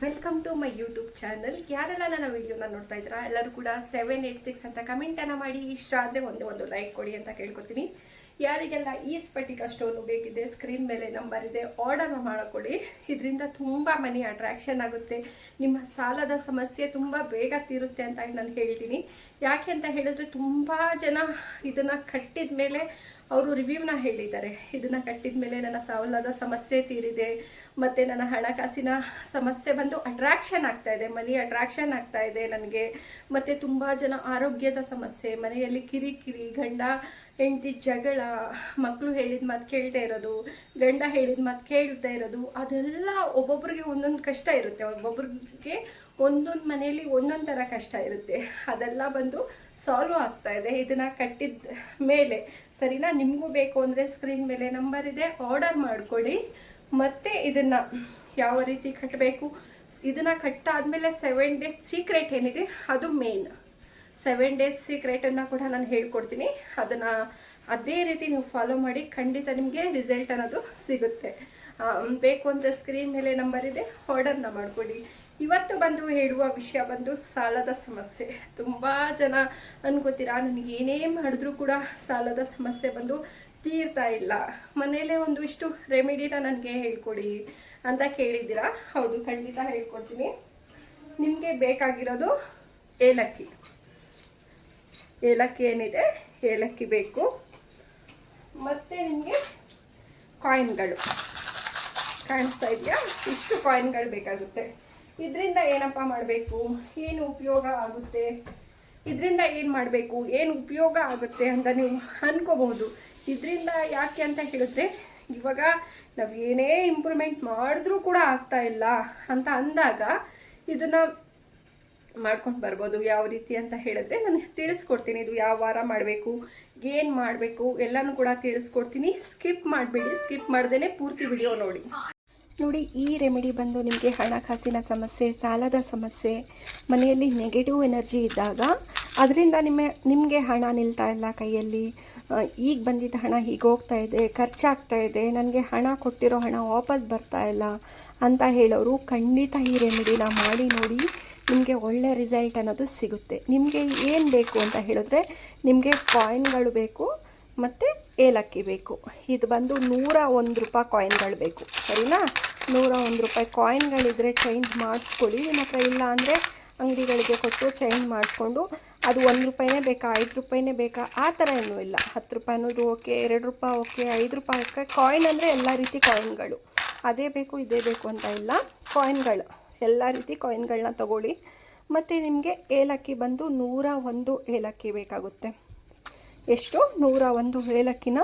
Welcome to my YouTube channel. ಯಾರೆಲ್ಲ ನನ್ನ ವಿಡಿಯೋನ ನೋಡ್ತಾ ಇದ್ದೀರಾ ಎಲ್ಲರೂ ಕೂಡ 786 ಅಂತ ಕಮೆಂಟನ್ನು ಮಾಡಿ, ಇಷ್ಟ ಆದರೆ ಒಂದು ಲೈಕ್ ಕೊಡಿ ಅಂತ ಕೇಳ್ಕೊತೀನಿ. ಯಾರಿಗೆಲ್ಲ ಈ ಸ್ಫಟಿಕ ಸ್ಟೋನು ಬೇಕಿದೆ, ಸ್ಕ್ರೀನ್ ಮೇಲೆ ನಂಬರ್ ಇದೆ, ಆರ್ಡರ್ ಮಾಡಿಕೊಡಿ. ಇದರಿಂದ ತುಂಬ ಮನಿ ಅಟ್ರಾಕ್ಷನ್ ಆಗುತ್ತೆ, ನಿಮ್ಮ ಸಾಲದ ಸಮಸ್ಯೆ ತುಂಬ ಬೇಗ ತೀರುತ್ತೆ ಅಂತ ನಾನು ಹೇಳ್ತೀನಿ. ಯಾಕೆ ಅಂತ ಹೇಳಿದ್ರೆ ತುಂಬ ಜನ ಇದನ್ನು ಕಟ್ಟಿದ ಮೇಲೆ ಅವರು ರಿವ್ಯೂನ ಹೇಳಿದ್ದಾರೆ. ಇದನ್ನು ಕಟ್ಟಿದ ಮೇಲೆ ನನ್ನ ಸಾಲದ ಸಮಸ್ಯೆ ತೀರಿದೆ, ಮತ್ತು ನನ್ನ ಹಣಕಾಸಿನ ಸಮಸ್ಯೆ ಬಂದು ಅಟ್ರಾಕ್ಷನ್ ಆಗ್ತಾ ಇದೆ, ಮನಿ ಅಟ್ರಾಕ್ಷನ್ ಆಗ್ತಾ ಇದೆ ನನಗೆ. ಮತ್ತು ತುಂಬ ಜನ ಆರೋಗ್ಯದ ಸಮಸ್ಯೆ, ಮನೆಯಲ್ಲಿ ಕಿರಿಕಿರಿ, ಗಂಡ ಹೆಂಡತಿ ಜಗಳ, ಮಕ್ಕಳು ಹೇಳಿದ ಮಾತು ಕೇಳ್ತಾ ಇರೋದು, ಗಂಡ ಹೇಳಿದ ಮಾತು ಕೇಳ್ತಾ ಇರೋದು, ಅದೆಲ್ಲ ಒಬ್ಬೊಬ್ರಿಗೆ ಒಂದೊಂದು ಕಷ್ಟ ಇರುತ್ತೆ. ಒಬ್ಬೊಬ್ರಿಗೆ ಒಂದೊಂದು ಮನೆಯಲ್ಲಿ ಒಂದೊಂದು ಥರ ಕಷ್ಟ ಇರುತ್ತೆ. ಅದೆಲ್ಲ ಬಂದು ಸಾಲ್ವ್ ಆಗ್ತಾ ಇದೆ ಇದನ್ನು ಕಟ್ಟಿದ ಮೇಲೆ. ಸರಿನಾ? ನಿಮಗೂ ಬೇಕು ಅಂದರೆ ಸ್ಕ್ರೀನ್ ಮೇಲೆ ನಂಬರ್ ಇದೆ, ಆರ್ಡರ್ ಮಾಡ್ಕೊಳ್ಳಿ. ಮತ್ತು ಇದನ್ನು ಯಾವ ರೀತಿ ಕಟ್ಟಬೇಕು, ಇದನ್ನು ಕಟ್ಟಾದಮೇಲೆ 7 ಡೇಸ್ ಸೀಕ್ರೆಟ್ ಏನಿದೆ ಅದು ಮೇನ್. 7 ಡೇಸ್ ಸೀಕ್ರೆಟನ್ನು ಕೂಡ ನಾನು ಹೇಳ್ಕೊಡ್ತೀನಿ. ಅದನ್ನು ಅದೇ ರೀತಿ ನೀವು ಫಾಲೋ ಮಾಡಿ, ಖಂಡಿತ ನಿಮಗೆ ರಿಸಲ್ಟ್ ಅನ್ನೋದು ಸಿಗುತ್ತೆ. ಬೇಕು ಅಂದರೆ ಸ್ಕ್ರೀನ್ ಮೇಲೆ ನಂಬರ್ ಇದೆ, ಆರ್ಡರ್ನ ಮಾಡ್ಕೊಳ್ಳಿ. ಇವತ್ತು ಬಂದು ಹೇಳುವ ವಿಷಯ ಬಂದು ಸಾಲದ ಸಮಸ್ಯೆ. ತುಂಬ ಜನ ಅನ್ಕೋತೀರಾ, ನನಗೆ ಏನೇ ಮಾಡಿದ್ರೂ ಕೂಡ ಸಾಲದ ಸಮಸ್ಯೆ ಬಂದು ತೀರ್ತಾ ಇಲ್ಲ, ಮನೇಲೇ ಇಷ್ಟು ರೆಮಿಡಿನ ನನಗೆ ಹೇಳ್ಕೊಡಿ ಅಂತ ಕೇಳಿದ್ದೀರಾ. ಹೌದು, ಖಂಡಿತ ಹೇಳ್ಕೊಡ್ತೀನಿ. ನಿಮಗೆ ಬೇಕಾಗಿರೋದು ಏಲಕ್ಕಿ. ಏಲಕ್ಕಿ ಏನಿದೆ, ಏಲಕ್ಕಿ ಬೇಕು. ಮತ್ತು ನಿಮಗೆ ಕಾಯಿನ್ಗಳು ಕಾಣಿಸ್ತಾ ಇದೆಯಾ? ಇಷ್ಟು ಕಾಯಿನ್ಗಳು ಬೇಕಾಗುತ್ತೆ. ಇದರಿಂದ ಏನಪ್ಪ ಮಾಡಬೇಕು, ಏನು ಉಪಯೋಗ ಆಗುತ್ತೆ, ಇದರಿಂದ ಏನು ಮಾಡಬೇಕು, ಏನು ಉಪಯೋಗ ಆಗುತ್ತೆ ಅಂತ ನೀವು ಅನ್ಕೋಬಹುದು. ಇದರಿಂದ ಯಾಕೆ ಅಂತ ಹೇಳಿದ್ರೆ, ಇವಾಗ ನಾವು ಏನೇ ಇಂಪ್ರೂವ್ಮೆಂಟ್ ಮಾಡಿದ್ರೂ ಕೂಡ ಆಗ್ತಾ ಇಲ್ಲ ಅಂತ ಅಂದಾಗ ಇದನ್ನು ಮಾಡ್ಕೊಂಡು ಬರ್ಬೋದು. ಯಾವ ರೀತಿ ಅಂತ ಹೇಳಿದ್ರೆ ನಾನು ತಿಳಿಸ್ಕೊಡ್ತೀನಿ. ಇದು ಯಾವ ವಾರ ಮಾಡಬೇಕು, ಏನು ಮಾಡಬೇಕು ಎಲ್ಲನೂ ಕೂಡ ತಿಳಿಸ್ಕೊಡ್ತೀನಿ. ಸ್ಕಿಪ್ ಮಾಡಬೇಡಿ, ಸ್ಕಿಪ್ ಮಾಡ್ದೇ ಪೂರ್ತಿ ವಿಡಿಯೋ ನೋಡಿ. ಈ ರೆಮಿಡಿ ಬಂದು ನಿಮಗೆ ಹಣಕಾಸಿನ ಸಮಸ್ಯೆ, ಸಾಲದ ಸಮಸ್ಯೆ, ಮನೆಯಲ್ಲಿ ನೆಗೆಟಿವ್ ಎನರ್ಜಿ ಇದ್ದಾಗ ಅದರಿಂದ ನಿಮಗೆ ಹಣ ನಿಲ್ತಾ ಇಲ್ಲ ಕೈಯಲ್ಲಿ, ಈಗ ಬಂದಿದ್ದ ಹಣ ಹೀಗೆ ಹೋಗ್ತಾ ಇದೆ, ಖರ್ಚಾಗ್ತಾ ಇದೆ, ನನಗೆ ಹಣ ಕೊಟ್ಟಿರೋ ಹಣ ವಾಪಸ್ ಬರ್ತಾ ಇಲ್ಲ ಅಂತ ಹೇಳೋರು ಖಂಡಿತ ಈ ರೆಮಿಡಿನ ಮಾಡಿ ನೋಡಿ. ನಿಮಗೆ ಒಳ್ಳೆ ರಿಸಲ್ಟ್ ಅನ್ನೋದು ಸಿಗುತ್ತೆ. ನಿಮಗೆ ಏನು ಬೇಕು ಅಂತ ಹೇಳಿದ್ರೆ, ನಿಮಗೆ ಕಾಯಿನ್ಗಳು ಬೇಕು ಮತ್ತು ಏಲಕ್ಕಿ ಬೇಕು. ಇದು ಬಂದು 101 ರೂಪಾಯಿ ಕಾಯಿನ್ಗಳು ಬೇಕು. ಸರಿನಾ? 101 ರೂಪಾಯಿ ಕಾಯಿನ್ಗಳಿದ್ರೆ ಚೇಂಜ್ ಮಾಡಿಸ್ಕೊಳ್ಳಿ. ನಿಮ್ಮ ಹತ್ರ ಇಲ್ಲ ಅಂದರೆ ಅಂಗಡಿಗಳಿಗೆ ಕೊಟ್ಟು ಚೇಂಜ್ ಮಾಡಿಕೊಂಡು, ಅದು 1 ರೂಪಾಯಿನೇ ಬೇಕಾ, 5 ರೂಪಾಯಿನೇ ಬೇಕಾ, ಆ ಥರ ಏನೂ ಇಲ್ಲ. 10 ರೂಪಾಯಿನೂ ಓಕೆ, 2 ರೂಪಾಯಿ ಓಕೆ, 5 ರೂಪಾಯಿ ಓಕೆ. ಕಾಯಿನ್ ಅಂದರೆ ಎಲ್ಲ ರೀತಿ ಕಾಯಿನ್ಗಳು, ಅದೇ ಬೇಕು ಇದೇ ಬೇಕು ಅಂತ ಇಲ್ಲ. ಕಾಯಿನ್ಗಳು ಎಲ್ಲ ರೀತಿ ಕಾಯಿನ್ಗಳನ್ನ ತೊಗೊಳ್ಳಿ. ಮತ್ತು ನಿಮಗೆ ಏಲಕ್ಕಿ ಬಂದು 101 ಏಲಕ್ಕಿ ಬೇಕಾಗುತ್ತೆ. ಎಷ್ಟು? 101 ಏಲಕ್ಕಿನ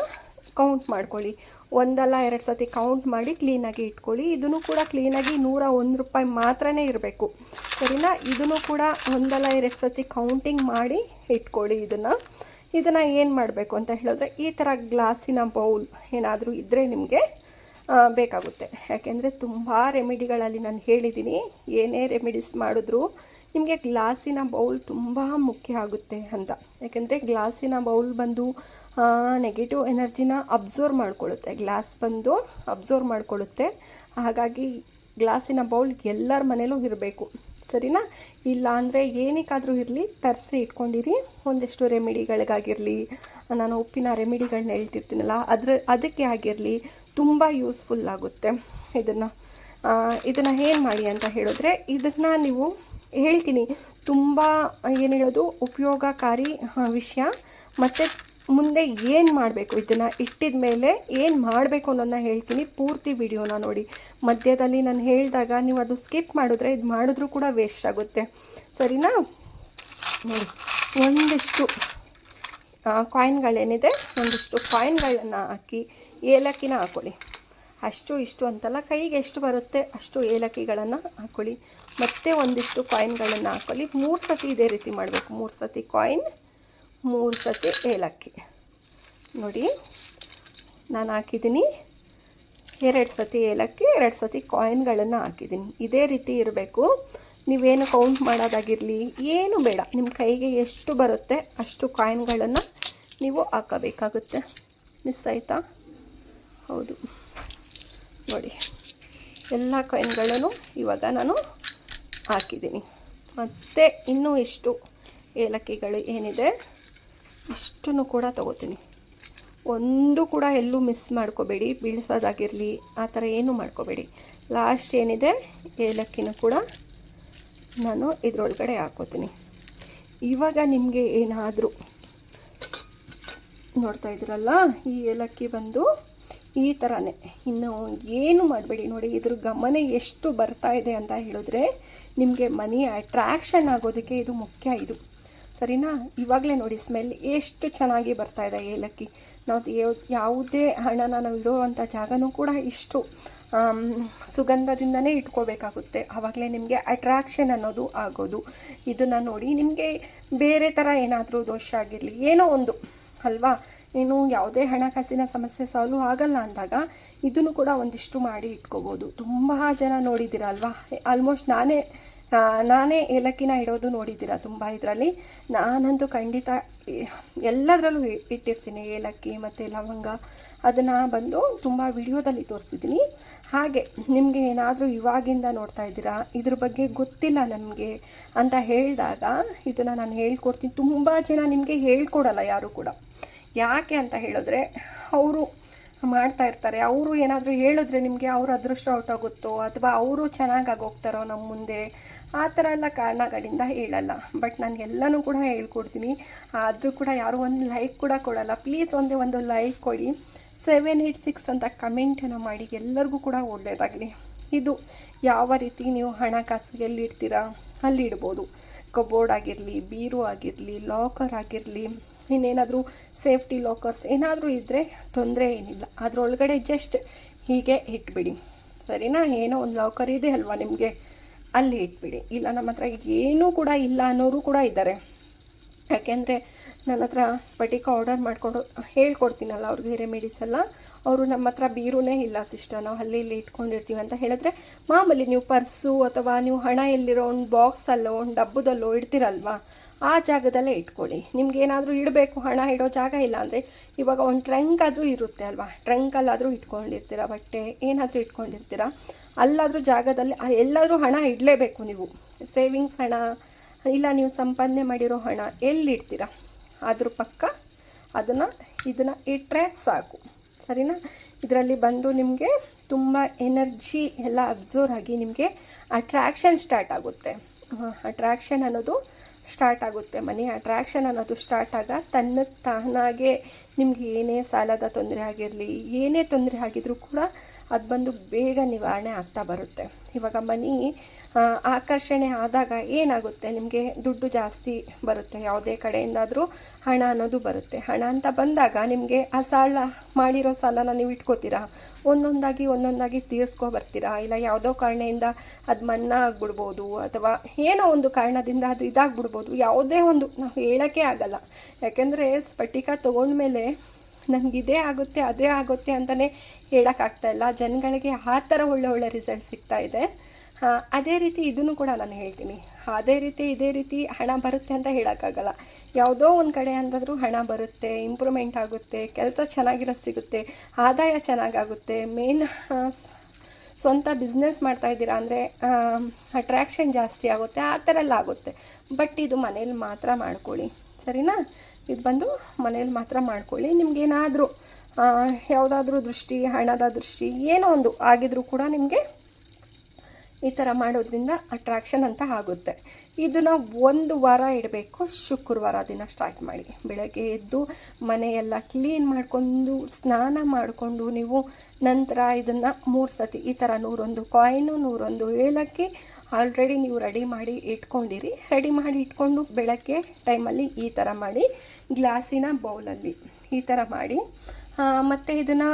ಕೌಂಟ್ ಮಾಡ್ಕೊಳ್ಳಿ. ಒಂದಲ್ಲ 2 ಸತಿ ಕೌಂಟ್ ಮಾಡಿ ಕ್ಲೀನಾಗಿ ಇಟ್ಕೊಳ್ಳಿ. ಇದನ್ನು ಕೂಡ ಕ್ಲೀನಾಗಿ 101 ರೂಪಾಯಿ ಮಾತ್ರನೇ ಇರಬೇಕು. ಸರಿನಾ? ಇದನ್ನು ಕೂಡ ಒಂದಲ್ಲ 2 ಸತಿ ಕೌಂಟಿಂಗ್ ಮಾಡಿ ಇಟ್ಕೊಳ್ಳಿ. ಇದನ್ನು ಏನು ಮಾಡಬೇಕು ಅಂತ ಹೇಳಿದ್ರೆ, ಈ ಥರ ಗ್ಲಾಸಿನ ಬೌಲ್ ಏನಾದರೂ ಇದ್ದರೆ ನಿಮಗೆ ಬೇಕಾಗುತ್ತೆ. ಯಾಕೆಂದರೆ ತುಂಬ ರೆಮಿಡಿಗಳಲ್ಲಿ ನಾನು ಹೇಳಿದ್ದೀನಿ, ಏನೇ ರೆಮಿಡೀಸ್ ಮಾಡಿದ್ರೂ ನಿಮಗೆ ಗ್ಲಾಸಿನ ಬೌಲ್ ತುಂಬ ಮುಖ್ಯ ಆಗುತ್ತೆ ಅಂತ. ಯಾಕೆಂದರೆ ಗ್ಲಾಸಿನ ಬೌಲ್ ಬಂದು ನೆಗೆಟಿವ್ ಎನರ್ಜಿನ ಅಬ್ಸರ್ವ್ ಮಾಡ್ಕೊಳ್ಳುತ್ತೆ. ಗ್ಲಾಸ್ ಬಂದು ಅಬ್ಸರ್ವ್ ಮಾಡ್ಕೊಳ್ಳುತ್ತೆ. ಹಾಗಾಗಿ ಗ್ಲಾಸಿನ ಬೌಲ್ ಎಲ್ಲರ ಮನೇಲೂ ಇರಬೇಕು. ಸರಿನಾ? ಇಲ್ಲ ಅಂದರೆ ಏನಕ್ಕಾದರೂ ಇರಲಿ, ತರಿಸಿ ಇಟ್ಕೊಂಡಿರಿ. ಒಂದಷ್ಟು ರೆಮಿಡಿಗಳಿಗಾಗಿರಲಿ, ನಾನು ಉಪ್ಪಿನ ರೆಮಿಡಿಗಳನ್ನ ಹೇಳ್ತಿರ್ತೀನಲ್ಲ, ಅದಕ್ಕೆ ಆಗಿರಲಿ ತುಂಬ ಯೂಸ್ಫುಲ್ ಆಗುತ್ತೆ. ಇದನ್ನು ಏನು ಮಾಡಿ ಅಂತ ಹೇಳಿದ್ರೆ, ಇದನ್ನು ನೀವು ಹೇಳ್ತೀನಿ, ತುಂಬ ಏನು ಹೇಳೋದು ಉಪಯೋಗಕಾರಿ ವಿಷಯ. ಮತ್ತು ಮುಂದೆ ಏನು ಮಾಡಬೇಕು, ಇದನ್ನು ಇಟ್ಟಿದ ಮೇಲೆ ಏನು ಮಾಡಬೇಕು ಅನ್ನೋದನ್ನ ಹೇಳ್ತೀನಿ. ಪೂರ್ತಿ ವಿಡಿಯೋನ ನೋಡಿ. ಮಧ್ಯದಲ್ಲಿ ನಾನು ಹೇಳಿದಾಗ ನೀವು ಅದು ಸ್ಕಿಪ್ ಮಾಡಿದ್ರೆ ಇದು ಮಾಡಿದ್ರೂ ಕೂಡ ವೇಸ್ಟ್ ಆಗುತ್ತೆ. ಸರಿನಾ? ನೋಡಿ, ಒಂದಿಷ್ಟು ಕಾಯಿನ್ಗಳೇನಿದೆ, ಒಂದಿಷ್ಟು ಕಾಯಿನ್ಗಳನ್ನು ಹಾಕಿ ಏಲಕ್ಕಿನ ಹಾಕ್ಕೊಳ್ಳಿ. ಅಷ್ಟು ಇಷ್ಟು ಅಂತಲ್ಲ, ಕೈಗೆ ಎಷ್ಟು ಬರುತ್ತೆ ಅಷ್ಟು ಏಲಕ್ಕಿಗಳನ್ನು ಹಾಕ್ಕೊಳ್ಳಿ. ಮತ್ತು ಒಂದಿಷ್ಟು ಕಾಯಿನ್ಗಳನ್ನು ಹಾಕ್ಕೊಳ್ಳಿ. 3 ಸತಿ ಇದೇ ರೀತಿ ಮಾಡಬೇಕು. 3 ಸತಿ ಕಾಯಿನ್, 3 ಸತಿ ಏಲಕ್ಕಿ. ನೋಡಿ, ನಾನು ಹಾಕಿದ್ದೀನಿ 2 ಸತಿ ಏಲಕ್ಕಿ, 2 ಸತಿ ಕಾಯಿನ್ಗಳನ್ನು ಹಾಕಿದ್ದೀನಿ. ಇದೇ ರೀತಿ ಇರಬೇಕು. ನೀವೇನು ಕೌಂಟ್ ಮಾಡೋದಾಗಿರಲಿ, ಏನು ಬೇಡ. ನಿಮ್ಮ ಕೈಗೆ ಎಷ್ಟು ಬರುತ್ತೆ ಅಷ್ಟು ಕಾಯಿನ್ಗಳನ್ನು ನೀವು ಹಾಕಬೇಕಾಗುತ್ತೆ. ಮಿಸ್ ಆಯಿತಾ? ಹೌದು, ನೋಡಿ ಎಲ್ಲ ಕಾಯಿನ್ಗಳನ್ನು ಇವಾಗ ನಾನು ಹಾಕಿದ್ದೀನಿ. ಮತ್ತು ಇನ್ನೂ ಇಷ್ಟು ಏಲಕ್ಕಿಗಳು ಏನಿದೆ ಇಷ್ಟನ್ನು ಕೂಡ ತೊಗೋತೀನಿ. ಒಂದು ಕೂಡ ಎಲ್ಲೂ ಮಿಸ್ ಮಾಡ್ಕೋಬೇಡಿ, ಬೀಳ್ಸೋದಾಗಿರಲಿ ಆ ಥರ ಏನೂ ಮಾಡ್ಕೋಬೇಡಿ. ಲಾಸ್ಟ್ ಏನಿದೆ ಏಲಕ್ಕಿನೂ ಕೂಡ ನಾನು ಇದರೊಳಗಡೆ ಹಾಕೋತೀನಿ. ಇವಾಗ ನಿಮಗೆ ಏನಾದರೂ ನೋಡ್ತಾ ಇದ್ದೀರಲ್ಲ, ಈ ಏಲಕ್ಕಿ ಬಂದು ಈ ಥರನೇ, ಇನ್ನು ಏನು ಮಾಡಬೇಡಿ. ನೋಡಿ ಇದ್ರ ಗಮನ ಎಷ್ಟು ಬರ್ತಾ ಇದೆ ಅಂತ ಹೇಳಿದ್ರೆ ನಿಮಗೆ ಮನಿ ಅಟ್ರಾಕ್ಷನ್ ಆಗೋದಕ್ಕೆ ಇದು ಮುಖ್ಯ. ಇದು ಸರಿನಾ? ಇವಾಗಲೇ ನೋಡಿ ಸ್ಮೆಲ್ ಎಷ್ಟು ಚೆನ್ನಾಗಿ ಬರ್ತಾ ಇದೆ ಏಲಕ್ಕಿ. ನಾವು ಯಾವುದೇ ಹಣನ ನಾವು ಇಡುವಂಥ ಜಾಗನೂ ಕೂಡ ಇಷ್ಟು ಸುಗಂಧದಿಂದನೇ ಇಟ್ಕೋಬೇಕಾಗುತ್ತೆ. ಆವಾಗಲೇ ನಿಮಗೆ ಅಟ್ರಾಕ್ಷನ್ ಅನ್ನೋದು ಆಗೋದು. ಇದನ್ನು ನೋಡಿ ನಿಮಗೆ ಬೇರೆ ಥರ ಏನಾದರೂ ದೋಷ ಆಗಿರಲಿ, ಏನೋ ಒಂದು ಅಲ್ವಾ, ನೀನು ಯಾವುದೇ ಹಣಕಾಸಿನ ಸಮಸ್ಯೆ ಸಾಲ್ವ್ ಆಗಲ್ಲ ಅಂದಾಗ ಇದನ್ನು ಕೂಡ ಒಂದಿಷ್ಟು ಮಾಡಿ ಇಟ್ಕೋಬೋದು. ತುಂಬ ಜನ ನೋಡಿದ್ದೀರಲ್ವಾ, ಆಲ್ಮೋಸ್ಟ್ ನಾನೇ ಏಲಕ್ಕಿನ ಇಡೋದು ನೋಡಿದ್ದೀರ ತುಂಬ ಇದರಲ್ಲಿ. ನಾನಂತೂ ಖಂಡಿತ ಎಲ್ಲದರಲ್ಲೂ ಇಟ್ಟಿರ್ತೀನಿ ಏಲಕ್ಕಿ ಮತ್ತು ಲವಂಗ. ಅದನ್ನು ಬಂದು ತುಂಬ ವಿಡಿಯೋದಲ್ಲಿ ತೋರಿಸಿದ್ದೀನಿ. ಹಾಗೆ ನಿಮಗೆ ಏನಾದರೂ ಇವಾಗಿಂದ ನೋಡ್ತಾ ಇದ್ದೀರಾ, ಇದ್ರ ಬಗ್ಗೆ ಗೊತ್ತಿಲ್ಲ ನಮಗೆ ಅಂತ ಹೇಳಿದಾಗ ಇದನ್ನು ನಾನು ಹೇಳ್ಕೊಡ್ತೀನಿ. ತುಂಬ ಜನ ನಿಮಗೆ ಹೇಳ್ಕೊಡಲ್ಲ ಯಾರು ಕೂಡ. ಯಾಕೆ ಅಂತ ಹೇಳಿದ್ರೆ ಅವರು ಮಾಡ್ತಾ ಇರ್ತಾರೆ. ಅವರು ಏನಾದರೂ ಹೇಳಿದ್ರೆ ನಿಮಗೆ ಅವ್ರ ಅದೃಷ್ಟ ಹೊರಟೋಗುತ್ತೋ ಅಥವಾ ಅವರು ಚೆನ್ನಾಗಾಗಿ ಹೋಗ್ತಾರೋ ನಮ್ಮ ಮುಂದೆ, ಆ ಥರ ಎಲ್ಲ ಕಾರಣಗಳಿಂದ ಹೇಳಲ್ಲ. ಬಟ್ ನಾನು ಎಲ್ಲನೂ ಕೂಡ ಹೇಳ್ಕೊಡ್ತೀನಿ. ಆದರೂ ಕೂಡ ಯಾರು ಒಂದು ಲೈಕ್ ಕೂಡ ಕೊಡಲ್ಲ. ಪ್ಲೀಸ್ ಒಂದು ಲೈಕ್ ಕೊಡಿ, 786 ಅಂತ ಕಮೆಂಟನ್ನು ಮಾಡಿ. ಎಲ್ಲರಿಗೂ ಕೂಡ ಒಳ್ಳೆಯದಾಗಲಿ. ಇದು ಯಾವ ರೀತಿ ನೀವು ಹಣಕಾಸು ಎಲ್ಲಿಡ್ತೀರಾ ಅಲ್ಲಿ ಇಡ್ಬೋದು. ಕಬೋರ್ಡ್ ಆಗಿರಲಿ, ಬೀರು ಆಗಿರಲಿ, ಲಾಕರ್ ಆಗಿರಲಿ, ಇನ್ನೇನಾದರೂ ಸೇಫ್ಟಿ ಲಾಕರ್ಸ್ ಏನಾದರೂ ಇದ್ದರೆ ತೊಂದರೆ ಏನಿಲ್ಲ. ಅದರೊಳಗಡೆ ಜಸ್ಟ್ ಹೀಗೆ ಇಟ್ಬಿಡಿ, ಸರಿನಾ? ಏನೋ ಒಂದು ಲಾಕರ್ ಇದೆ ಅಲ್ವಾ ನಿಮಗೆ, ಅಲ್ಲಿ ಇಟ್ಬಿಡಿ. ಇಲ್ಲ ನಮ್ಮ ಹತ್ರ ಏನೂ ಕೂಡ ಇಲ್ಲ ಅನ್ನೋರು ಕೂಡ ಇದ್ದಾರೆ. ಯಾಕೆಂದರೆ ನನ್ನ ಹತ್ರ ಸ್ಫಟಿಕ ಆರ್ಡರ್ ಮಾಡಿಕೊಂಡು ಹೇಳ್ಕೊಡ್ತೀನಲ್ಲ ಅವ್ರಿಗೆ ರೆಮಿಡೀಸ್ ಎಲ್ಲ, ಅವರು ನಮ್ಮ ಹತ್ರ ಬೀರುನೇ ಇಲ್ಲ ಸಿಸ್ಟರ್, ನಾವು ಅಲ್ಲಿ ಇಲ್ಲಿ ಇಟ್ಕೊಂಡಿರ್ತೀವಿ ಅಂತ ಹೇಳಿದ್ರೆ, ಮಾಮೂಲಿ ನೀವು ಪರ್ಸು ಅಥವಾ ನೀವು ಹಣ ಎಲ್ಲಿರೋ ಒಂದು ಬಾಕ್ಸಲ್ಲೋ ಒಂದು ಡಬ್ಬದಲ್ಲೋ ಇಡ್ತೀರಲ್ವ, ಆ ಜಾಗದಲ್ಲೇ ಇಟ್ಕೊಳ್ಳಿ. ನಿಮ್ಗೇನಾದರೂ ಇಡಬೇಕು, ಹಣ ಇಡೋ ಜಾಗ ಇಲ್ಲ ಅಂದರೆ ಇವಾಗ ಒಂದು ಟ್ರಂಕ್ ಆದರೂ ಇರುತ್ತೆ ಅಲ್ವಾ, ಟ್ರಂಕಲ್ಲಾದರೂ ಇಟ್ಕೊಂಡಿರ್ತೀರ, ಬಟ್ಟೆ ಏನಾದರೂ ಇಟ್ಕೊಂಡಿರ್ತೀರ, ಅಲ್ಲಾದರೂ ಜಾಗದಲ್ಲಿ ಎಲ್ಲಾದರೂ ಹಣ ಇಡಲೇಬೇಕು ನೀವು. ಸೇವಿಂಗ್ಸ್ ಹಣ ಇಲ್ಲ ನೀವು ಸಂಪಾದನೆ ಮಾಡಿರೋ ಹಣ ಎಲ್ಲಿಡ್ತೀರ ಅದ್ರ ಪಕ್ಕ ಇದನ್ನು ಇಟ್ಟರೆ ಸಾಕು, ಸರಿನಾ? ಇದರಲ್ಲಿ ಬಂದು ನಿಮಗೆ ತುಂಬ ಎನರ್ಜಿ ಎಲ್ಲ ಅಬ್ಸರ್ವ್ ಆಗಿ ನಿಮಗೆ ಅಟ್ರಾಕ್ಷನ್ ಸ್ಟಾರ್ಟ್ ಆಗುತ್ತೆ. ಅಟ್ರಾಕ್ಷನ್ ಅನ್ನೋದು ಸ್ಟಾರ್ಟ್ ಆಗುತ್ತೆ. ಮನಿ ಅಟ್ರಾಕ್ಷನ್ ಅನ್ನೋದು ಸ್ಟಾರ್ಟ್ ಆಗ ತಾನಾಗೆ ನಿಮ್ಗೆ ಏನೇ ಸಾಲದ ತೊಂದರೆ ಆಗಿರಲಿ, ಏನೇ ತೊಂದರೆ ಆಗಿದ್ರೂ ಕೂಡ ಅದು ಬಂದು ಬೇಗ ನಿವಾರಣೆ ಆಗ್ತಾ ಬರುತ್ತೆ. ಇವಾಗ ಮನಿ ಆಕರ್ಷಣೆ ಆದಾಗ ಏನಾಗುತ್ತೆ, ನಿಮಗೆ ದುಡ್ಡು ಜಾಸ್ತಿ ಬರುತ್ತೆ. ಯಾವುದೇ ಕಡೆಯಿಂದಾದರೂ ಹಣ ಅನ್ನೋದು ಬರುತ್ತೆ. ಹಣ ಅಂತ ಬಂದಾಗ ನಿಮಗೆ ಆ ಮಾಡಿರೋ ಸಾಲನ ನೀವು ಇಟ್ಕೋತೀರಾ, ಒಂದೊಂದಾಗಿ ತೀರಿಸ್ಕೊ ಬರ್ತೀರಾ. ಇಲ್ಲ ಯಾವುದೋ ಕಾರಣದಿಂದ ಅದು ಮನ್ನಾ ಆಗಿಬಿಡ್ಬೋದು, ಅಥವಾ ಏನೋ ಒಂದು ಕಾರಣದಿಂದ ಅದು ಇದಾಗ್ಬಿಡ್ಬೋದು. ಯಾವುದೇ ಒಂದು ನಾವು ಹೇಳೋಕ್ಕೆ ಆಗಲ್ಲ. ಯಾಕೆಂದರೆ ಸ್ಫಟಿಕ ತೊಗೊಂಡ್ಮೇಲೆ ನಮಗಿದೇ ಆಗುತ್ತೆ ಅದೇ ಆಗುತ್ತೆ ಅಂತಲೇ ಹೇಳೋಕ್ಕಾಗ್ತಾಯಿಲ್ಲ. ಜನಗಳಿಗೆ ಆ ಥರ ಒಳ್ಳೆ ರಿಸಲ್ಟ್ ಸಿಗ್ತಾ ಇದೆ. ಅದೇ ರೀತಿ ಇದನ್ನು ಕೂಡ ನಾನು ಹೇಳ್ತೀನಿ. ಇದೇ ರೀತಿ ಹಣ ಬರುತ್ತೆ ಅಂತ ಹೇಳೋಕ್ಕಾಗಲ್ಲ. ಯಾವುದೋ ಒಂದು ಕಡೆ ಅಂತಾದರೂ ಹಣ ಬರುತ್ತೆ, ಇಂಪ್ರೂವ್ಮೆಂಟ್ ಆಗುತ್ತೆ, ಕೆಲಸ ಚೆನ್ನಾಗಿರೋದು ಸಿಗುತ್ತೆ, ಆದಾಯ ಚೆನ್ನಾಗಾಗುತ್ತೆ. ಮೇನ್ ಸ್ವಂತ ಬಿಸ್ನೆಸ್ ಮಾಡ್ತಾಯಿದ್ದೀರಾ ಅಂದರೆ ಅಟ್ರಾಕ್ಷನ್ ಜಾಸ್ತಿ ಆಗುತ್ತೆ, ಆ ಥರ ಎಲ್ಲ ಆಗುತ್ತೆ. ಬಟ್ ಇದು ಮನೇಲಿ ಮಾತ್ರ ಮಾಡ್ಕೊಳ್ಳಿ, ಸರಿನಾ? ಇದು ಬಂದು ಮನೇಲಿ ಮಾತ್ರ ಮಾಡ್ಕೊಳ್ಳಿ. ನಿಮಗೇನಾದರೂ ಯಾವುದಾದ್ರೂ ದೃಷ್ಟಿ, ಹಣದ ದೃಷ್ಟಿ ಏನೋ ಒಂದು ಆಗಿದ್ರೂ ಕೂಡ ನಿಮಗೆ ಈ ಥರ ಮಾಡೋದ್ರಿಂದ ಅಟ್ರಾಕ್ಷನ್ ಅಂತ ಆಗುತ್ತೆ. ಇದನ್ನು 1 ವಾರ ಇಡಬೇಕು. ಶುಕ್ರವಾರ ದಿನ ಸ್ಟಾರ್ಟ್ ಮಾಡಿ. ಬೆಳಗ್ಗೆ ಎದ್ದು ಮನೆಯೆಲ್ಲ ಕ್ಲೀನ್ ಮಾಡಿಕೊಂಡು ಸ್ನಾನ ಮಾಡಿಕೊಂಡು ನೀವು ನಂತರ ಇದನ್ನು 3 ಸತಿ ಈ ಥರ 101 ಕಾಯಿನು, 101 ಏಲಕ್ಕಿ ಆಲ್ರೆಡಿ ನೀವು ರೆಡಿ ಮಾಡಿ ಇಟ್ಕೊಂಡಿರಿ. ರೆಡಿ ಮಾಡಿ ಇಟ್ಕೊಂಡು ಬೆಳಗ್ಗೆ ಟೈಮಲ್ಲಿ ಈ ಥರ ಮಾಡಿ ಗ್ಲಾಸಿನ ಬೌಲಲ್ಲಿ ಈ ಥರ ಮಾಡಿ. ಮತ್ತು ಇದನ್ನು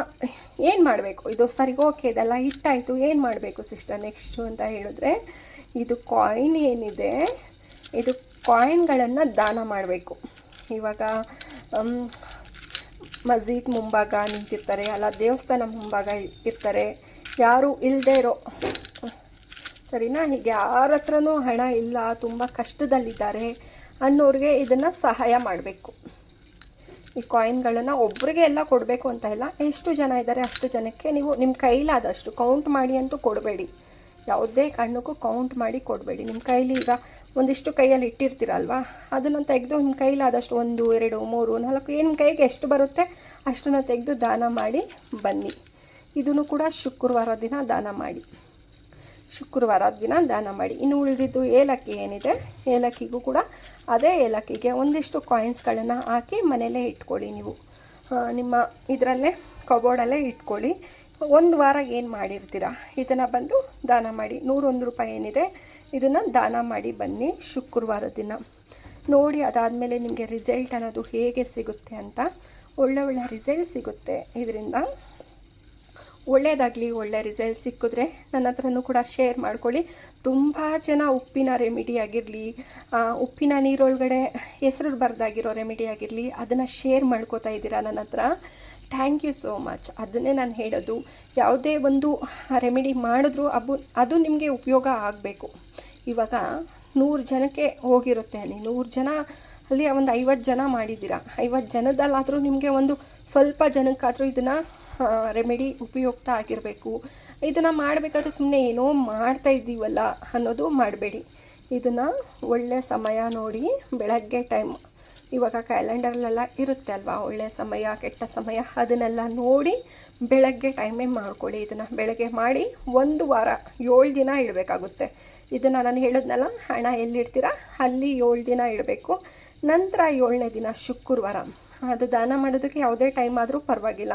ಏನು ಮಾಡಬೇಕು, ಇದು ಸರಿ ಓಕೆ ಇದೆಲ್ಲ ಇಟ್ಟಾಯಿತು, ಏನು ಮಾಡಬೇಕು ಸಿಸ್ಟರ್ ನೆಕ್ಸ್ಟು ಅಂತ ಹೇಳಿದ್ರೆ, ಇದು ಕಾಯಿನ್ ಏನಿದೆ, ಇದು ಕಾಯಿನ್ಗಳನ್ನು ದಾನ ಮಾಡಬೇಕು. ಇವಾಗ ಮಸ್ಜಿದ್ ಮುಂಭಾಗ ನಿಂತಿರ್ತಾರೆ, ಅಲ್ಲ ದೇವಸ್ಥಾನ ಮುಂಭಾಗ ಇರ್ತಾರೆ, ಯಾರು ಇಲ್ಲದೆ ಇರೋ, ಸರಿನಾ? ಹೀಗೆ ಯಾರ ಹತ್ರನೂ ಹಣ ಇಲ್ಲ, ತುಂಬ ಕಷ್ಟದಲ್ಲಿದ್ದಾರೆ ಅನ್ನೋರಿಗೆ ಇದನ್ನು ಸಹಾಯ ಮಾಡಬೇಕು. ಈ ಕಾಯಿನ್ಗಳನ್ನು ಒಬ್ಬರಿಗೆ ಎಲ್ಲ ಕೊಡಬೇಕು ಅಂತ ಇಲ್ಲ, ಎಷ್ಟು ಜನ ಇದ್ದಾರೆ ಅಷ್ಟು ಜನಕ್ಕೆ ನೀವು ನಿಮ್ಮ ಕೈಲಾದಷ್ಟು ಕೌಂಟ್ ಮಾಡಿ ಅಂತೂ ಕೊಡಬೇಡಿ. ಯಾವುದೇ ಕಾರಣಕ್ಕೂ ಕೌಂಟ್ ಮಾಡಿ ಕೊಡಬೇಡಿ. ನಿಮ್ಮ ಕೈಲಿ ಈಗ ಒಂದಿಷ್ಟು ಕೈಯಲ್ಲಿ ಇಟ್ಟಿರ್ತೀರಲ್ವ, ಅದನ್ನು ತೆಗೆದು ನಿಮ್ಮ ಕೈಲಾದಷ್ಟು 1 2 3 4 ಏನು ಕೈಗೆ ಎಷ್ಟು ಬರುತ್ತೆ ಅಷ್ಟನ್ನು ತೆಗೆದು ದಾನ ಮಾಡಿ ಬನ್ನಿ. ಇದನ್ನು ಕೂಡ ಶುಕ್ರವಾರ ದಿನ ದಾನ ಮಾಡಿ, ಶುಕ್ರವಾರ ದಿನ ದಾನ ಮಾಡಿ. ಇನ್ನು ಉಳಿದಿದ್ದು ಏಲಕ್ಕಿ ಏನಿದೆ, ಏಲಕ್ಕಿಗೂ ಕೂಡ ಅದೇ ಏಲಕ್ಕಿಗೆ ಒಂದಿಷ್ಟು ಕಾಯಿನ್ಸ್ಗಳನ್ನು ಹಾಕಿ ಮನೆಯಲ್ಲೇ ಇಟ್ಕೊಳ್ಳಿ. ನೀವು ನಿಮ್ಮ ಇದರಲ್ಲೇ ಕಬೋರ್ಡಲ್ಲೇ ಇಟ್ಕೊಳ್ಳಿ. 1 ವಾರ ಏನು ಮಾಡಿರ್ತೀರ ಇದನ್ನು ಬಂದು ದಾನ ಮಾಡಿ. 101 ರೂಪಾಯಿ ಏನಿದೆ ಇದನ್ನು ದಾನ ಮಾಡಿ ಬನ್ನಿ ಶುಕ್ರವಾರ ದಿನ. ನೋಡಿ ಅದಾದಮೇಲೆ ನಿಮಗೆ ರಿಸಲ್ಟ್ ಅನ್ನೋದು ಹೇಗೆ ಸಿಗುತ್ತೆ ಅಂತ. ಒಳ್ಳೆ ರಿಸಲ್ಟ್ ಸಿಗುತ್ತೆ ಇದರಿಂದ. ಒಳ್ಳೆಯದಾಗಲಿ, ಒಳ್ಳೆ ರಿಸಲ್ಟ್ ಸಿಕ್ಕಿದ್ರೆ ನನ್ನ ಹತ್ರನೂ ಕೂಡ ಶೇರ್ ಮಾಡ್ಕೊಳ್ಳಿ. ತುಂಬ ಜನ ಉಪ್ಪಿನ ರೆಮಿಡಿ ಆಗಿರಲಿ, ಉಪ್ಪಿನ ನೀರೊಳಗಡೆ ಹೆಸರು ಬರೆದಾಗಿರೋ ರೆಮಿಡಿ ಆಗಿರಲಿ, ಅದನ್ನು ಶೇರ್ ಮಾಡ್ಕೋತಾ ಇದ್ದೀರಾ ನನ್ನ ಹತ್ರ. Thank you so much. ಅದನ್ನೇ ನಾನು ಹೇಳೋದು, ಯಾವುದೇ ಒಂದು ರೆಮಿಡಿ ಮಾಡಿದ್ರೂ ಅದು ನಿಮಗೆ ಉಪಯೋಗ ಆಗಬೇಕು. ಇವಾಗ 100 ಜನಕ್ಕೆ ಹೋಗಿರುತ್ತೆ ಅಲ್ಲಿ, 100 ಜನ ಅಲ್ಲಿ ಒಂದು 50 ಜನ ಮಾಡಿದ್ದೀರಾ. 50 ಜನದಲ್ಲಾದರೂ ನಿಮಗೆ ಒಂದು ಸ್ವಲ್ಪ ಜನಕ್ಕಾದರೂ ಇದನ್ನು ರೆಮಿಡಿ ಉಪಯುಕ್ತ ಆಗಿರಬೇಕು. ಇದನ್ನು ಮಾಡಬೇಕಾದ್ರೆ ಸುಮ್ಮನೆ ಏನೋ ಮಾಡ್ತಾ ಇದ್ದೀವಲ್ಲ ಅನ್ನೋದು ಮಾಡಬೇಡಿ. ಇದನ್ನು ಒಳ್ಳೆಯ ಸಮಯ ನೋಡಿ, ಬೆಳಗ್ಗೆ ಟೈಮ್, ಇವಾಗ ಕ್ಯಾಲೆಂಡರ್ಲೆಲ್ಲ ಇರುತ್ತೆ ಅಲ್ವಾ ಒಳ್ಳೆಯ ಸಮಯ ಕೆಟ್ಟ ಸಮಯ, ಅದನ್ನೆಲ್ಲ ನೋಡಿ ಬೆಳಗ್ಗೆ ಟೈಮೇ ಮಾಡ್ಕೊಳ್ಳಿ. ಇದನ್ನು ಬೆಳಗ್ಗೆ ಮಾಡಿ 1 ವಾರ 7 ದಿನ ಇಡಬೇಕಾಗುತ್ತೆ. ಇದನ್ನು ನಾನು ಹೇಳಿದ್ನಲ್ಲ, ಹಣ ಎಲ್ಲಿಡ್ತೀರಾ ಅಲ್ಲಿ 7 ದಿನ ಇಡಬೇಕು. ನಂತರ 7ನೇ ದಿನ ಶುಕ್ರವಾರ ಅದು ದಾನ ಮಾಡೋದಕ್ಕೆ ಯಾವುದೇ ಟೈಮ್ ಆದರೂ ಪರವಾಗಿಲ್ಲ.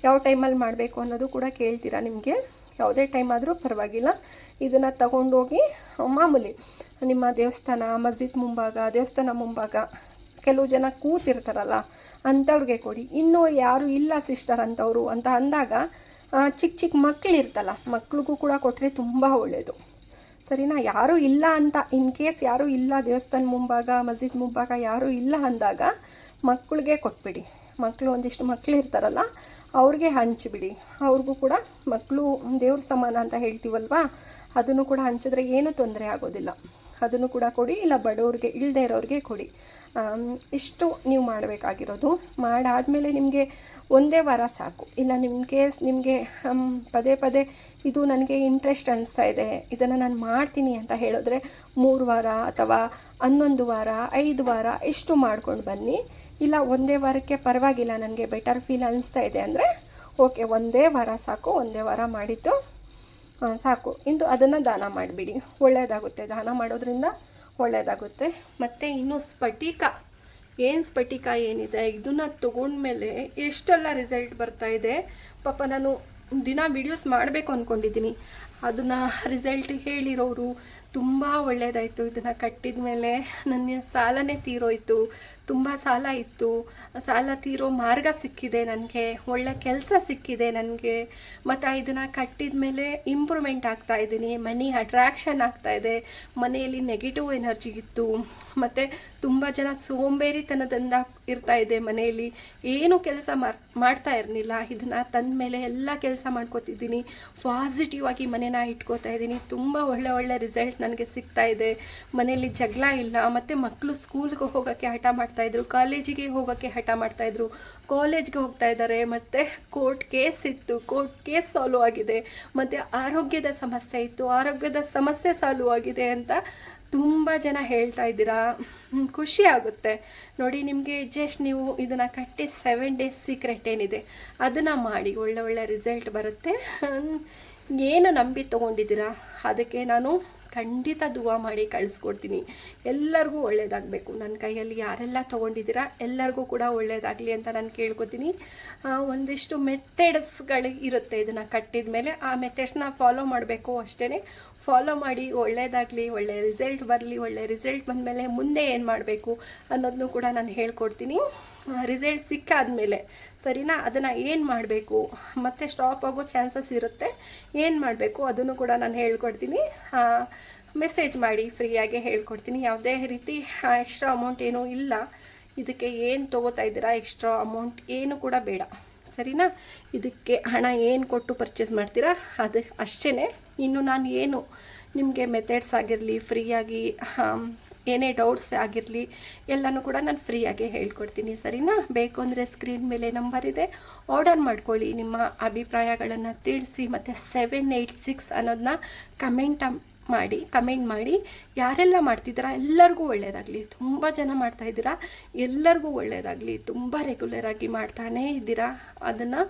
ಯಾವ ಟೈಮಲ್ಲಿ ಮಾಡಬೇಕು ಅನ್ನೋದು ಕೂಡ ಕೇಳ್ತೀರಾ. ನಿಮಗೆ ಯಾವುದೇ ಟೈಮ್ ಆದರೂ ಪರವಾಗಿಲ್ಲ. ಇದನ್ನು ತಗೊಂಡೋಗಿ ಮಾಮೂಲಿ ನಿಮ್ಮ ದೇವಸ್ಥಾನ, ಮಸ್ಜಿದ್ ಮುಂಭಾಗ, ದೇವಸ್ಥಾನ ಮುಂಭಾಗ ಕೆಲವು ಜನ ಕೂತಿರ್ತಾರಲ್ಲ ಅಂಥವ್ರಿಗೆ ಕೊಡಿ. ಇನ್ನೂ ಯಾರು ಇಲ್ಲ ಸಿಸ್ಟರ್ ಅಂಥವ್ರು ಅಂತ ಅಂದಾಗ ಚಿಕ್ಕ ಮಕ್ಕಳು ಇರ್ತಲ್ಲ, ಮಕ್ಳಿಗೂ ಕೂಡ ಕೊಟ್ಟರೆ ತುಂಬ ಒಳ್ಳೆಯದು. ಸರಿನಾ? ಯಾರೂ ಇಲ್ಲ ಅಂತ ಇನ್ ಕೇಸ್ ಯಾರೂ ಇಲ್ಲ ದೇವಸ್ಥಾನ ಮುಂಭಾಗ, ಮಸ್ಜಿದ್ ಮುಂಭಾಗ ಯಾರೂ ಇಲ್ಲ ಅಂದಾಗ ಮಕ್ಕಳಿಗೆ ಕೊಟ್ಬಿಡಿ. ಮಕ್ಕಳು ಒಂದಿಷ್ಟು ಮಕ್ಕಳು ಇರ್ತಾರಲ್ಲ ಅವ್ರಿಗೆ ಹಂಚಿಬಿಡಿ. ಅವ್ರಿಗೂ ಕೂಡ ಮಕ್ಕಳು ದೇವ್ರ ಸಮಾನ ಅಂತ ಹೇಳ್ತೀವಲ್ವ, ಅದನ್ನು ಕೂಡ ಹಂಚಿದ್ರೆ ಏನೂ ತೊಂದರೆ ಆಗೋದಿಲ್ಲ. ಅದನ್ನು ಕೂಡ ಕೊಡಿ, ಇಲ್ಲ ಬಡವ್ರಿಗೆ ಇಲ್ಲದೆ ಇರೋರಿಗೆ ಕೊಡಿ. ಇಷ್ಟು ನೀವು ಮಾಡಬೇಕಾಗಿರೋದು. ಮಾಡಾದಮೇಲೆ ನಿಮಗೆ 1 ವಾರ ಸಾಕು. ಇಲ್ಲ ನಿಮಗೆ ಪದೇ ಇದು ನನಗೆ ಇಂಟ್ರೆಸ್ಟ್ ಅನಿಸ್ತಾ ಇದೆ, ಇದನ್ನು ನಾನು ಮಾಡ್ತೀನಿ ಅಂತ ಹೇಳಿದ್ರೆ 3 ವಾರ ಅಥವಾ 11 ವಾರ 5 ವಾರ ಇಷ್ಟು ಮಾಡ್ಕೊಂಡು ಬನ್ನಿ. ಇಲ್ಲ 1 ವಾರಕ್ಕೆ ಪರವಾಗಿಲ್ಲ, ನನಗೆ ಬೆಟರ್ ಫೀಲ್ ಅನಿಸ್ತಾ ಇದೆ ಅಂದರೆ ಓಕೆ, 1 ವಾರ ಸಾಕು. 1 ವಾರ ಮಾಡಿದ್ದು ಸಾಕು. ಇಂದು ಅದನ್ನು ದಾನ ಮಾಡಿಬಿಡಿ, ಒಳ್ಳೆಯದಾಗುತ್ತೆ. ದಾನ ಮಾಡೋದ್ರಿಂದ ಒಳ್ಳೆಯದಾಗುತ್ತೆ. ಮತ್ತು ಇನ್ನು ಸ್ಫಟಿಕ ಏನಿದೆ ಇದನ್ನು ತೊಗೊಂಡ್ಮೇಲೆ ಎಷ್ಟೆಲ್ಲ ರಿಸಲ್ಟ್ ಬರ್ತಾ ಇದೆ. ಪಾಪ ನಾನು ದಿನ ವೀಡಿಯೋಸ್ ಮಾಡಬೇಕು ಅಂದ್ಕೊಂಡಿದ್ದೀನಿ. ಅದನ್ನು ರಿಸಲ್ಟ್ ಹೇಳಿರೋರು ತುಂಬ ಒಳ್ಳೆಯದಾಯಿತು. ಇದನ್ನು ಕಟ್ಟಿದ ಮೇಲೆ ನನ್ನ ಸಾಲನೇ ತೀರೋಯ್ತು. ತುಂಬ ಸಾಲ ಇತ್ತು, ಸಾಲ ತೀರೋ ಮಾರ್ಗ ಸಿಕ್ಕಿದೆ ನನಗೆ, ಒಳ್ಳೆ ಕೆಲಸ ಸಿಕ್ಕಿದೆ ನನಗೆ. ಮತ್ತು ಇದನ್ನು ಕಟ್ಟಿದ ಮೇಲೆ ಇಂಪ್ರೂವ್ಮೆಂಟ್ ಆಗ್ತಾ ಇದ್ದೀನಿ, ಮನಿ ಅಟ್ರಾಕ್ಷನ್ ಆಗ್ತಾಯಿದೆ. ಮನೆಯಲ್ಲಿ ನೆಗೆಟಿವ್ ಎನರ್ಜಿ ಇತ್ತು, ಮತ್ತು ತುಂಬ ಜನ ಸೋಂಬೇರಿತನದಿಂದ ಇರ್ತಾಯಿದೆ ಮನೆಯಲ್ಲಿ, ಏನೂ ಕೆಲಸ ಮಾಡ್ತಾ ಇರಲಿಲ್ಲ. ಇದನ್ನು ತಂದ ಮೇಲೆ ಎಲ್ಲ ಕೆಲಸ ಮಾಡ್ಕೋತಿದ್ದೀನಿ, ಪಾಸಿಟಿವ್ ಆಗಿ ಮನೇನ ಇಟ್ಕೋತಾ ಇದ್ದೀನಿ. ತುಂಬ ಒಳ್ಳೆ ರಿಸಲ್ಟ್ ನನಗೆ ಸಿಗ್ತಾ ಇದೆ. ಮನೆಯಲ್ಲಿ ಜಗಳ ಇಲ್ಲ. ಮತ್ತು ಮಕ್ಕಳು ಸ್ಕೂಲ್ಗೆ ಹೋಗೋಕ್ಕೆ ಹಠ ಮಾಡ್ತಾಯಿದ್ರು, ಕಾಲೇಜಿಗೆ ಹೋಗೋಕ್ಕೆ ಹಠ ಮಾಡ್ತಾಯಿದ್ರು, ಕಾಲೇಜ್ಗೆ ಹೋಗ್ತಾ ಇದ್ದಾರೆ. ಮತ್ತು ಕೋರ್ಟ್ ಕೇಸ್ ಇತ್ತು, ಕೋರ್ಟ್ ಕೇಸ್ ಸಾಲ್ವ್ ಆಗಿದೆ. ಮತ್ತು ಆರೋಗ್ಯದ ಸಮಸ್ಯೆ ಇತ್ತು, ಆರೋಗ್ಯದ ಸಮಸ್ಯೆ ಸಾಲ್ವ್ ಆಗಿದೆ ಅಂತ ತುಂಬ ಜನ ಹೇಳ್ತಾ ಇದ್ದೀರಾ. ಖುಷಿ ಆಗುತ್ತೆ ನೋಡಿ. ನಿಮಗೆ ಜಸ್ಟ್ ನೀವು ಇದನ್ನು ಕಟ್ಟಿ 7 ಡೇಸ್ ಸೀಕ್ರೆಟ್ ಏನಿದೆ ಅದನ್ನು ಮಾಡಿ, ಒಳ್ಳೆ ರಿಸಲ್ಟ್ ಬರುತ್ತೆ. ಏನು ನಂಬಿ ತೊಗೊಂಡಿದ್ದೀರಾ ಅದಕ್ಕೆ ನಾನು ಖಂಡಿತ ದುವಾ ಮಾಡಿ ಕಳಿಸ್ಕೊಡ್ತೀನಿ. ಎಲ್ಲರಿಗೂ ಒಳ್ಳೆಯದಾಗಬೇಕು. ನನ್ನ ಕೈಯಲ್ಲಿ ಯಾರೆಲ್ಲ ತೊಗೊಂಡಿದ್ದೀರಾ ಎಲ್ಲರಿಗೂ ಕೂಡ ಒಳ್ಳೆಯದಾಗಲಿ ಅಂತ ನಾನು ಕೇಳ್ಕೊತೀನಿ. ಒಂದಿಷ್ಟು ಮೆಥಡ್ಸ್ಗಳು ಇರುತ್ತೆ ಇದನ್ನು ಕಟ್ಟಿದ ಮೇಲೆ. ಆ ಮೆಥಡ್ಸ್ನ ಫಾಲೋ ಮಾಡಬೇಕು ಅಷ್ಟೇ. ಫಾಲೋ ಮಾಡಿ, ಒಳ್ಳೆಯದಾಗಲಿ, ಒಳ್ಳೆಯ ರಿಸಲ್ಟ್ ಬರಲಿ. ಒಳ್ಳೆಯ ರಿಸಲ್ಟ್ ಬಂದಮೇಲೆ ಮುಂದೆ ಏನು ಮಾಡಬೇಕು ಅನ್ನೋದನ್ನು ಕೂಡ ನಾನು ಹೇಳ್ಕೊಡ್ತೀನಿ. ರಿಸಲ್ಟ್ ಸಿಕ್ಕಾದ್ಮೇಲೆ ಸರಿನಾ, ಅದನ್ನು ಏನು ಮಾಡಬೇಕು, ಮತ್ತು ಸ್ಟಾಪ್ ಆಗೋ ಚಾನ್ಸಸ್ ಇರುತ್ತೆ, ಏನು ಮಾಡಬೇಕು ಅದನ್ನು ಕೂಡ ನಾನು ಹೇಳ್ಕೊಡ್ತೀನಿ. ಮೆಸೇಜ್ ಮಾಡಿ, ಫ್ರೀಯಾಗೆ ಹೇಳ್ಕೊಡ್ತೀನಿ. ಯಾವುದೇ ರೀತಿ ಎಕ್ಸ್ಟ್ರಾ ಅಮೌಂಟ್ ಏನೂ ಇಲ್ಲ. ಇದಕ್ಕೆ ಏನು ತೊಗೋತಾ ಇದ್ದೀರಾ ಎಕ್ಸ್ಟ್ರಾ ಅಮೌಂಟ್ ಏನು ಕೂಡ ಬೇಡ, ಸರಿನಾ. ಇದಕ್ಕೆ ಹಣ ಏನು ಕೊಟ್ಟು ಪರ್ಚೇಸ್ ಮಾಡ್ತೀರಾ ಅದು ಅಷ್ಟೇ. ಇನ್ನು ನಾನು ಏನು ನಿಮಗೆ ಮೆಥಡ್ಸ್ ಆಗಿರಲಿ ಫ್ರೀಯಾಗಿ ಏನೇ ಡೌಟ್ಸ್ ಆಗಿರಲಿ ಎಲ್ಲನೂ ಕೂಡ ನಾನು ಫ್ರೀಯಾಗಿ ಹೇಳ್ಕೊಡ್ತೀನಿ, ಸರಿನಾ? ಬೇಕು ಅಂದರೆ ಸ್ಕ್ರೀನ್ ಮೇಲೆ ನಂಬರ್ ಇದೆ, ಆರ್ಡರ್ ಮಾಡ್ಕೊಳ್ಳಿ. ನಿಮ್ಮ ಅಭಿಪ್ರಾಯಗಳನ್ನು ತಿಳಿಸಿ, ಮತ್ತು 786 ಅನ್ನೋದನ್ನ ಕಮೆಂಟ್ ಮಾಡಿ. ಯಾರೆಲ್ಲ ಮಾಡ್ತಿದ್ದೀರಾ ಎಲ್ಲರಿಗೂ ಒಳ್ಳೆಯದಾಗಲಿ. ತುಂಬ ಜನ ಮಾಡ್ತಾಯಿದ್ದೀರಾ, ಎಲ್ಲರಿಗೂ ಒಳ್ಳೆಯದಾಗಲಿ. ತುಂಬ ರೆಗ್ಯುಲರಾಗಿ ಮಾಡ್ತಾನೇ ಇದ್ದೀರಾ, ಅದನ್ನು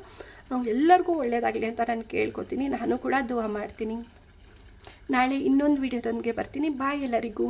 ಎಲ್ಲರಿಗೂ ಒಳ್ಳೆಯದಾಗಲಿ ಅಂತ ನಾನು ಕೇಳ್ಕೊತೀನಿ. ನಾನು ಕೂಡ ದುವಾ ಮಾಡ್ತೀನಿ. ನಾಳೆ ಇನ್ನೊಂದು ವಿಡಿಯೋದೊಂದಿಗೆ ಬರ್ತೀನಿ. ಬಾಯ್ ಎಲ್ಲರಿಗೂ.